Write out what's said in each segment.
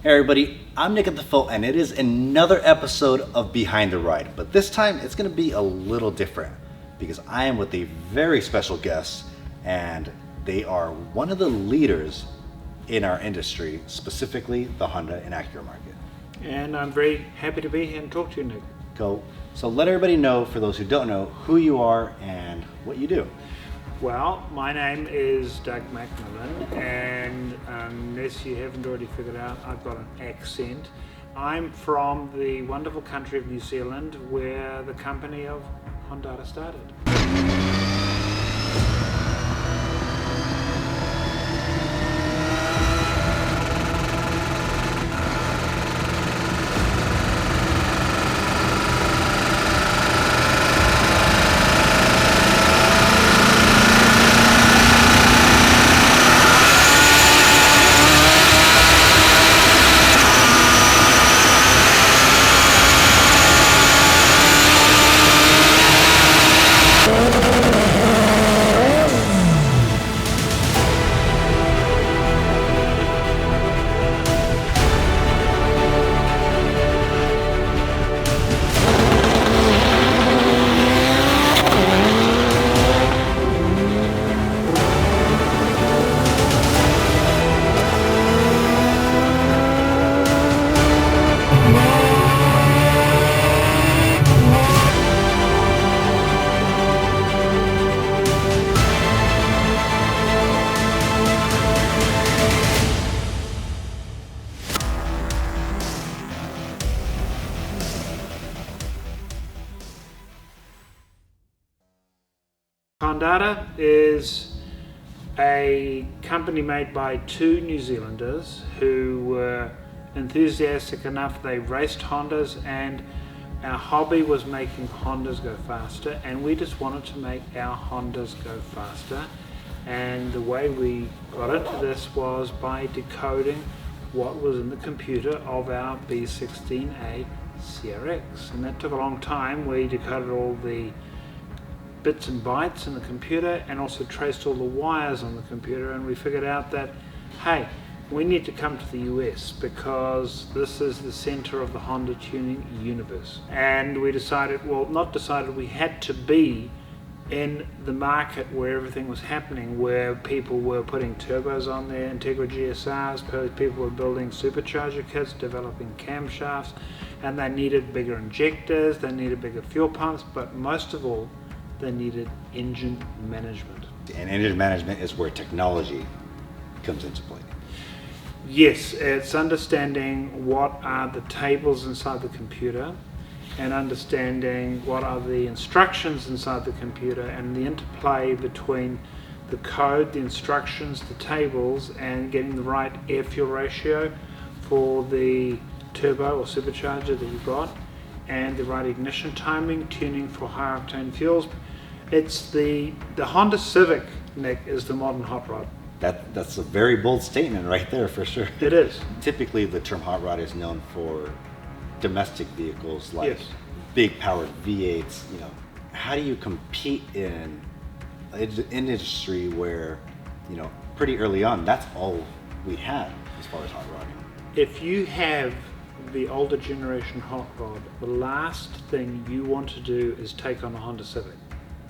Hey everybody, I'm Nick at TheFOAT, and it is another episode of Behind the Ride, but this time it's going to be a little different because I am with a very special guest, and they are one of the leaders in our industry, specifically the Honda and Acura market. And I'm very happy to be here and talk to you, Nick. Cool. So let everybody know, for those who don't know, who you are and what you do. Well, my name is Doug McMillan, and unless you haven't already figured out, I've got an accent. I'm from the wonderful country of New Zealand, where the company of Hondata started. Hondata is a company made by two New Zealanders who were enthusiastic enough. They raced Hondas, and our hobby was making Hondas go faster, and we just wanted to make our Hondas go faster. And the way we got into this was by decoding what was in the computer of our B16A CRX, and that took a long time. We decoded all the bits and bytes in the computer and also traced all the wires on the computer, and we figured out that, hey, we need to come to the US because this is the center of the Honda tuning universe. And we decided, well, not decided, we had to be in the market where everything was happening, where people were putting turbos on their Integra GSRs, people were building supercharger kits, developing camshafts, and they needed bigger injectors, they needed bigger fuel pumps, but most of all, they needed engine management. And engine management is where technology comes into play. Yes, it's understanding what are the tables inside the computer and understanding what are the instructions inside the computer and the interplay between the code, the instructions, the tables, and getting the right air-fuel ratio for the turbo or supercharger that you've got, and the right ignition timing, tuning for high octane fuels. It's the Honda Civic, Nick, is the modern hot rod. That's a very bold statement right there, for sure. It is. Typically the term hot rod is known for domestic vehicles like Yes. big powered V8s. How do you compete in an industry where, pretty early on, that's all we had as far as hot rodding? If you have the older generation hot rod, the last thing you want to do is take on a Honda Civic,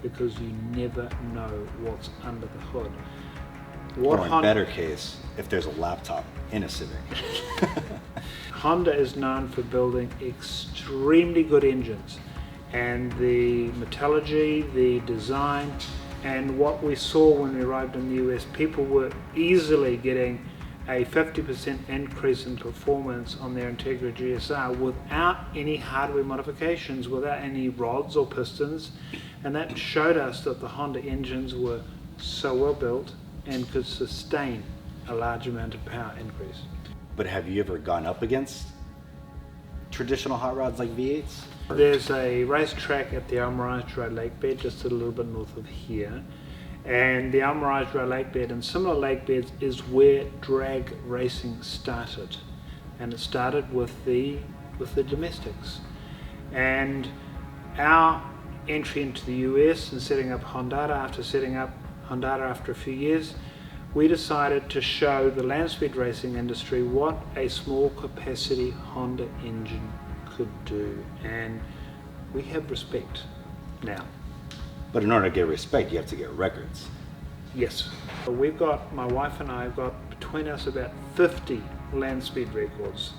because you never know what's under the hood. Or in better case, if there's a laptop in a Civic. Honda is known for building extremely good engines, and the metallurgy, the design, and what we saw when we arrived in the US, people were easily getting a 50% increase in performance on their Integra GSR without any hardware modifications, without any rods or pistons, and that showed us that the Honda engines were so well built and could sustain a large amount of power increase. But have you ever gone up against traditional hot rods like V8s? There's a racetrack at the Almirage Dry Lake Bed just a little bit north of here, and the Almirage Dry Lake Bed and similar lake beds is where drag racing started, and it started with the domestics. And our entry into the US and setting up Hondata after a few years we decided to show the land speed racing industry what a small capacity Honda engine could do, and we have respect now. But in order to get respect, you have to get records. Yes. We've got, my wife and I have got between us about 50 land speed records.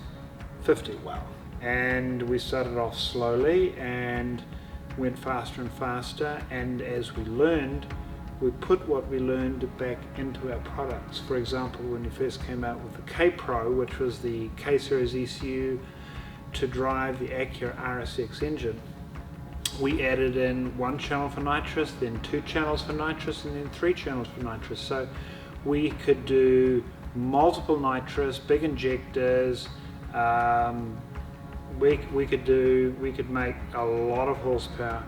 50. Wow. And we started off slowly and went faster and faster, and as we learned, we put what we learned back into our products. For example, when we first came out with the K-Pro, which was the K-Series ECU to drive the Acura RSX engine, we added in 1 channel for nitrous, then 2 channels for nitrous, and then 3 channels for nitrous. So we could do multiple nitrous, big injectors. We could make a lot of horsepower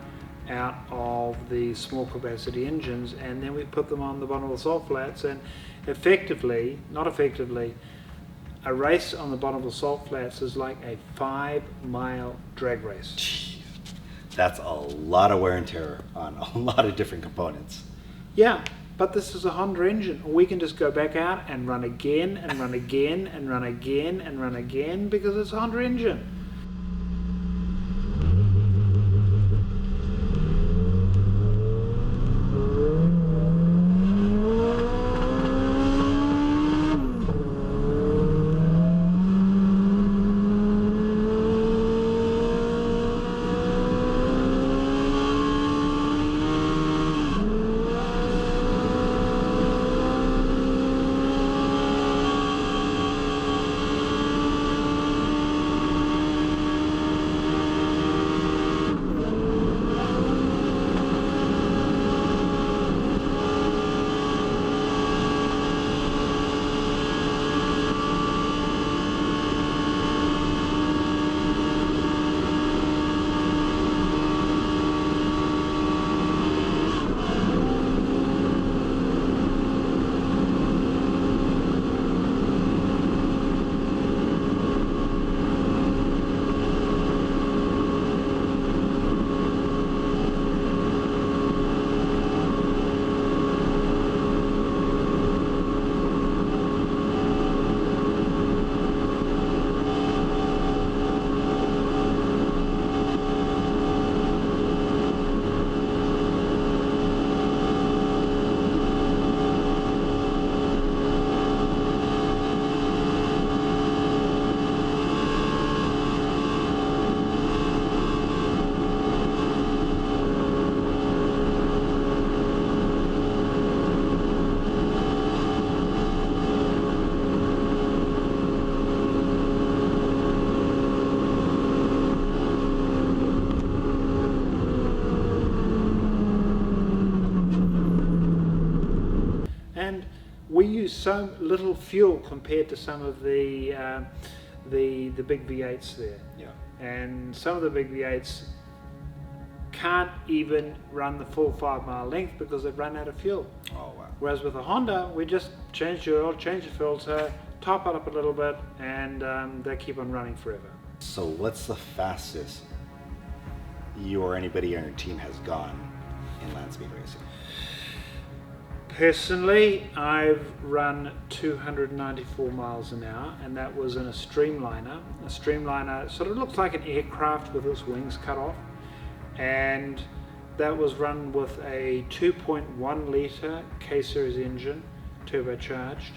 out of the small capacity engines, and then we put them on the bottom of the salt flats, and not effectively, a race on the bottom of the salt flats is like a 5-mile drag race. Jeez. That's a lot of wear and tear on a lot of different components. Yeah, but this is a Honda engine. We can just go back out and run again and run again and run again and run again because it's a Honda engine. We use so little fuel compared to some of the big V8s there. Yeah. And some of the big V8s can't even run the full 5-mile length because they've run out of fuel. Oh wow. Whereas with a Honda, we just change the oil, change the filter, top it up a little bit, and they keep on running forever. So what's the fastest you or anybody on your team has gone in land speed racing? Personally, I've run 294 miles an hour, and that was in a Streamliner. A Streamliner sort of looks like an aircraft with its wings cut off, and that was run with a 2.1 litre K-Series engine, turbocharged,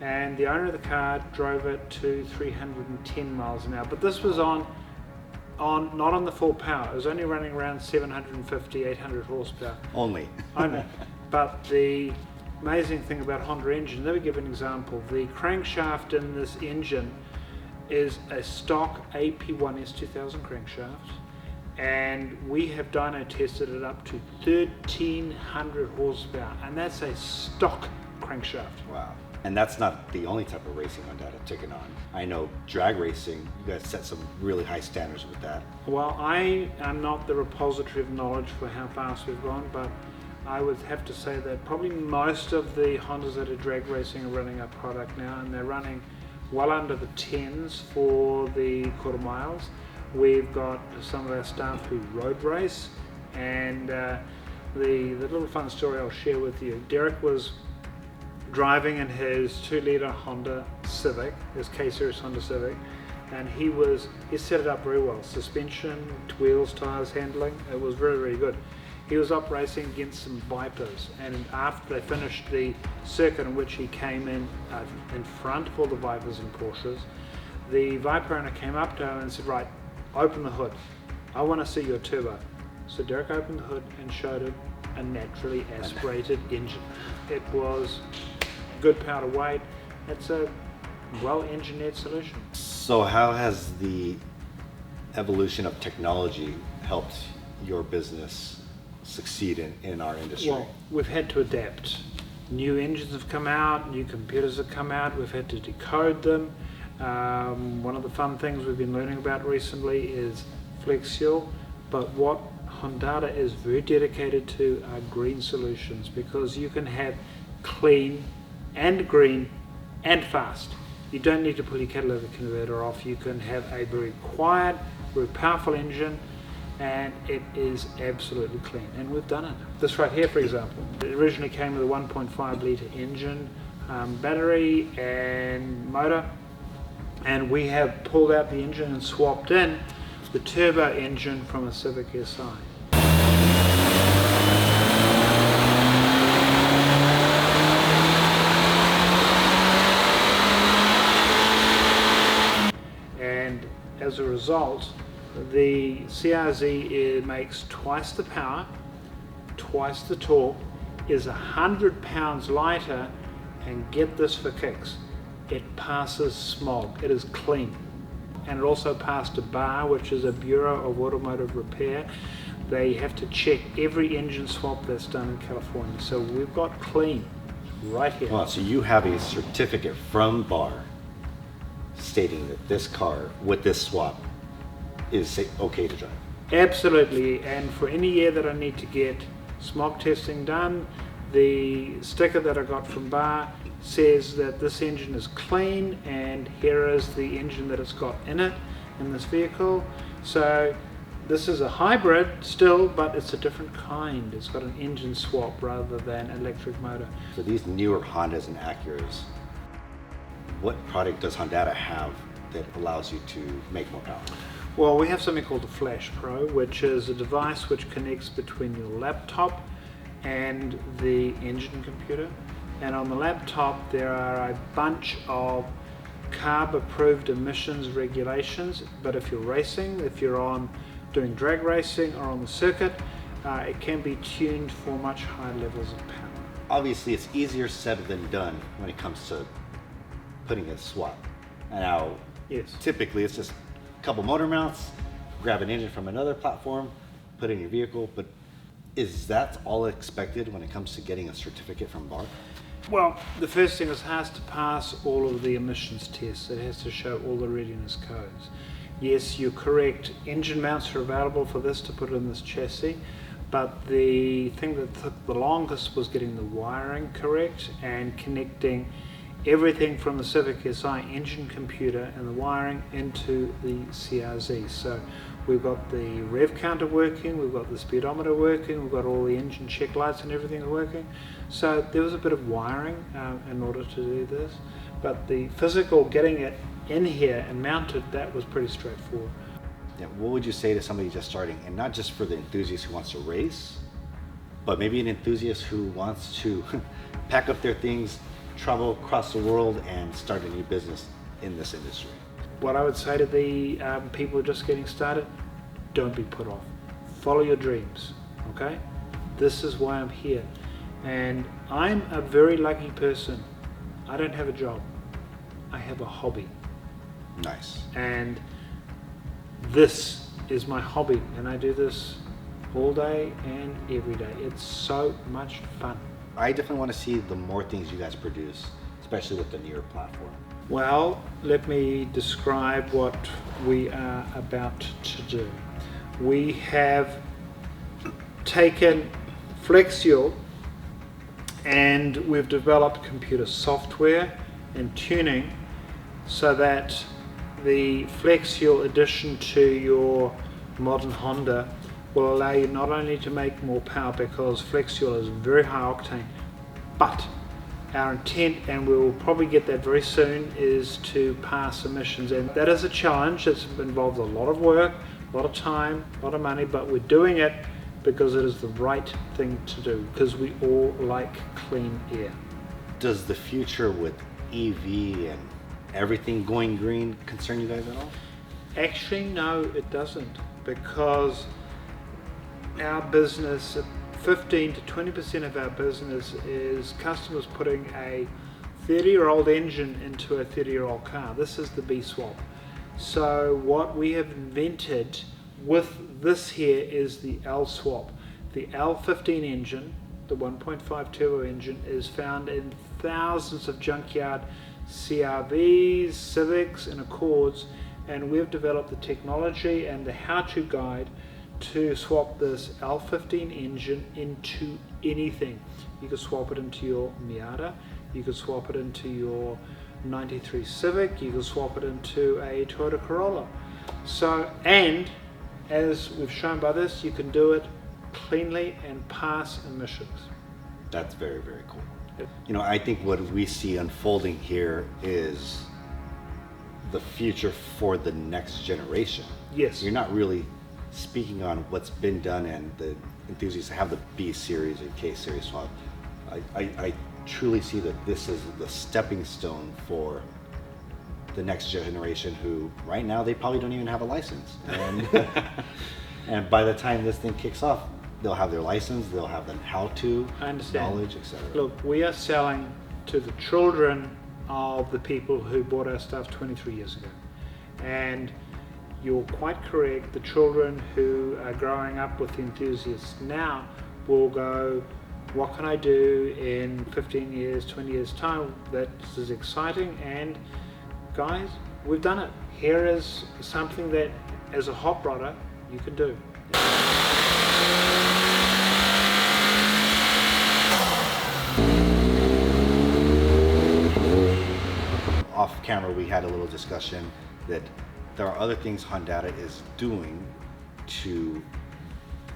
and the owner of the car drove it to 310 miles an hour. But this was not on the full power. It was only running around 750, 800 horsepower. Only. But the amazing thing about Honda engine, let me give an example. The crankshaft in this engine is a stock AP1 S2000 crankshaft, and we have dyno tested it up to 1300 horsepower, and that's a stock crankshaft. Wow. And that's not the only type of racing Hondata taken on. I know drag racing, you guys set some really high standards with that. Well, I am not the repository of knowledge for how fast we've gone, but I would have to say that probably most of the Hondas that are drag racing are running our product now, and they're running well under the 10s for the quarter miles. We've got some of our staff who road race, and the little fun story I'll share with you. Derek was driving in his 2-liter Honda Civic, his K-Series Honda Civic, and he set it up very well. Suspension, wheels, tires, handling, it was very, very good. He was up racing against some Vipers, and after they finished the circuit in which he came in front of all the Vipers and Porsches, the Viper owner came up to him and said, right, open the hood. I want to see your turbo. So Derek opened the hood and showed him a naturally aspirated engine. It was good power to weight. It's a well-engineered solution. So how has the evolution of technology helped your business succeed in our industry? Well, we've had to adapt. New engines have come out, new computers have come out, we've had to decode them. One of the fun things we've been learning about recently is flex fuel, but what Hondata is very dedicated to are green solutions, because you can have clean and green and fast. You don't need to pull your catalytic converter off. You can have a very quiet, very powerful engine, and it is absolutely clean, and we've done it. This right here, for example, it originally came with a 1.5 litre engine, battery and motor, and we have pulled out the engine and swapped in the turbo engine from a Civic Si. And as a result, the CRZ makes twice the power, twice the torque, is 100 pounds lighter, and get this for kicks, it passes smog. It is clean. And it also passed a BAR, which is a Bureau of Automotive Repair. They have to check every engine swap that's done in California. So we've got clean right here. Well, so you have a certificate from BAR stating that this car with this swap is okay to drive. Absolutely, and for any year that I need to get smog testing done, the sticker that I got from BAR says that this engine is clean, and here is the engine that it's got in it, in this vehicle. So this is a hybrid still, but it's a different kind. It's got an engine swap rather than electric motor. For these newer Hondas and Acuras, what product does Hondata have that allows you to make more power? Well, we have something called the FlashPro, which is a device which connects between your laptop and the engine computer. And on the laptop there are a bunch of CARB approved emissions regulations, but if you're racing, if you're on doing drag racing or on the circuit, it can be tuned for much higher levels of power. Obviously it's easier said than done when it comes to putting a swap. Now, Yes. typically it's just a couple motor mounts, grab an engine from another platform, put it in your vehicle, but is that all expected when it comes to getting a certificate from BAR? Well, the first thing is it has to pass all of the emissions tests. It has to show all the readiness codes. Yes, you're correct. Engine mounts are available for this to put in this chassis, but the thing that took the longest was getting the wiring correct and connecting everything from the Civic Si engine computer and the wiring into the CRZ. So we've got the rev counter working, we've got the speedometer working, we've got all the engine check lights and everything working. So there was a bit of wiring in order to do this, but the physical getting it in here and mounted, that was pretty straightforward. Yeah, what would you say to somebody just starting, and not just for the enthusiast who wants to race, but maybe an enthusiast who wants to pack up their things, travel across the world, and start a new business in this industry? What I would say to the people just getting started, don't be put off. Follow your dreams, okay? This is why I'm here. And I'm a very lucky person. I don't have a job. I have a hobby. Nice. And this is my hobby, and I do this all day and every day. It's so much fun. I definitely want to see the more things you guys produce, especially with the newer platform. Well, let me describe what we are about to do. We have taken flex fuel and we've developed computer software and tuning so that the flex fuel addition to your modern Honda will allow you not only to make more power, because flex fuel is very high octane, but our intent, and we'll probably get that very soon, is to pass emissions. And that is a challenge. It's involved a lot of work, a lot of time, a lot of money, but we're doing it because it is the right thing to do, because we all like clean air. Does the future with EV and everything going green concern you guys at all? Actually, no, it doesn't, because our business, 15 to 20% of our business is customers putting a 30-year-old engine into a 30-year-old car. This is the B-swap. So what we have invented with this here is the L-swap. The L15 engine, the 1.5 turbo engine, is found in thousands of junkyard CRVs, Civics and Accords, and we've developed the technology and the how-to guide to swap this L15 engine into anything. You could swap it into your Miata, you could swap it into your 93 Civic, you could swap it into a Toyota Corolla. So, and as we've shown by this, you can do it cleanly and pass emissions. That's very, very cool. You know, I think what we see unfolding here is the future for the next generation. Yes. You're not really speaking on what's been done, and the enthusiasts have the B series or K series swap. I truly see that this is the stepping stone for the next generation, who right now they probably don't even have a license. And, and by the time this thing kicks off, they'll have their license, they'll have the how-to, knowledge, etc. Look, we are selling to the children of the people who bought our stuff 23 years ago. And you're quite correct, the children who are growing up with the enthusiasts now will go, what can I do in 15 years, 20 years time? That is exciting, and guys, we've done it. Here is something that as a hot rodder you can do. Off camera, we had a little discussion that there are other things Hondata is doing to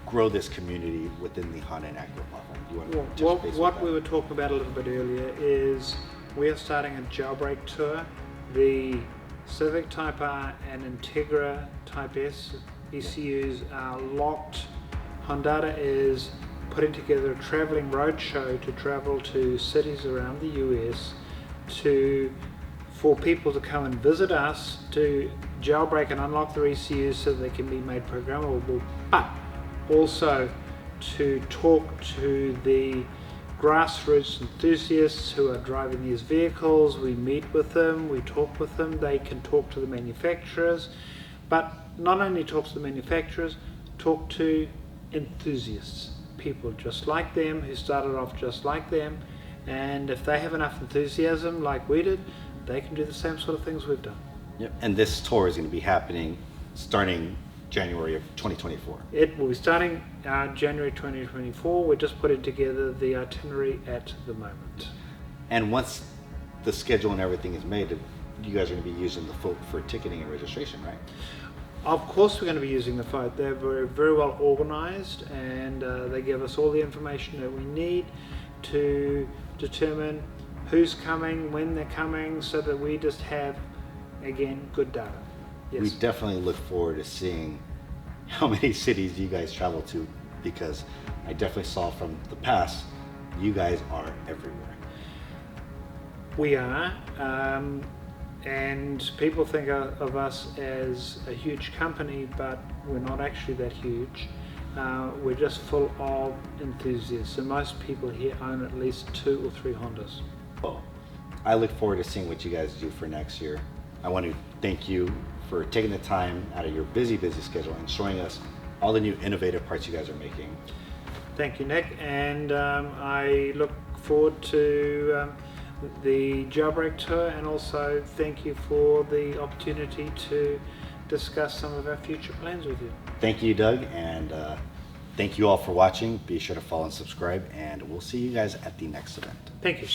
grow this community within the Honda and Acura platform. Do you want to touch base what with we that? were talking about a little bit earlier is we are starting a jailbreak tour. The Civic Type R and Integra Type S ECUs are locked. Hondata is putting together a traveling roadshow to travel to cities around the US for people to come and visit us to jailbreak and unlock their ECUs so they can be made programmable, but also to talk to the grassroots enthusiasts who are driving these vehicles. We meet with them, we talk with them, they can talk to the manufacturers, but not only talk to the manufacturers, talk to enthusiasts, people just like them, who started off just like them, and if they have enough enthusiasm like we did, they can do the same sort of things we've done. Yep. And this tour is going to be happening starting January of 2024. It will be starting January 2024. We're just putting together the itinerary at the moment. And once the schedule and everything is made, you guys are going to be using the FlashPro for ticketing and registration, right? Of course we're going to be using the TheFOAT. They're very, very well organized, and they give us all the information that we need to determine who's coming, when they're coming, so that we just have, again, good data. Yes. We definitely look forward to seeing how many cities you guys travel to, because I definitely saw from the past, you guys are everywhere. We are, and people think of us as a huge company, but we're not actually that huge. We're just full of enthusiasts, and most people here own at least 2 or 3 Hondas. Well, I look forward to seeing what you guys do for next year. I want to thank you for taking the time out of your busy schedule and showing us all the new innovative parts you guys are making. Thank you, Nick, and I look forward to the jailbreak tour, and also thank you for the opportunity to discuss some of our future plans with you. Thank you, Doug, and thank you all for watching. Be sure to follow and subscribe, and we'll see you guys at the next event. Thank you.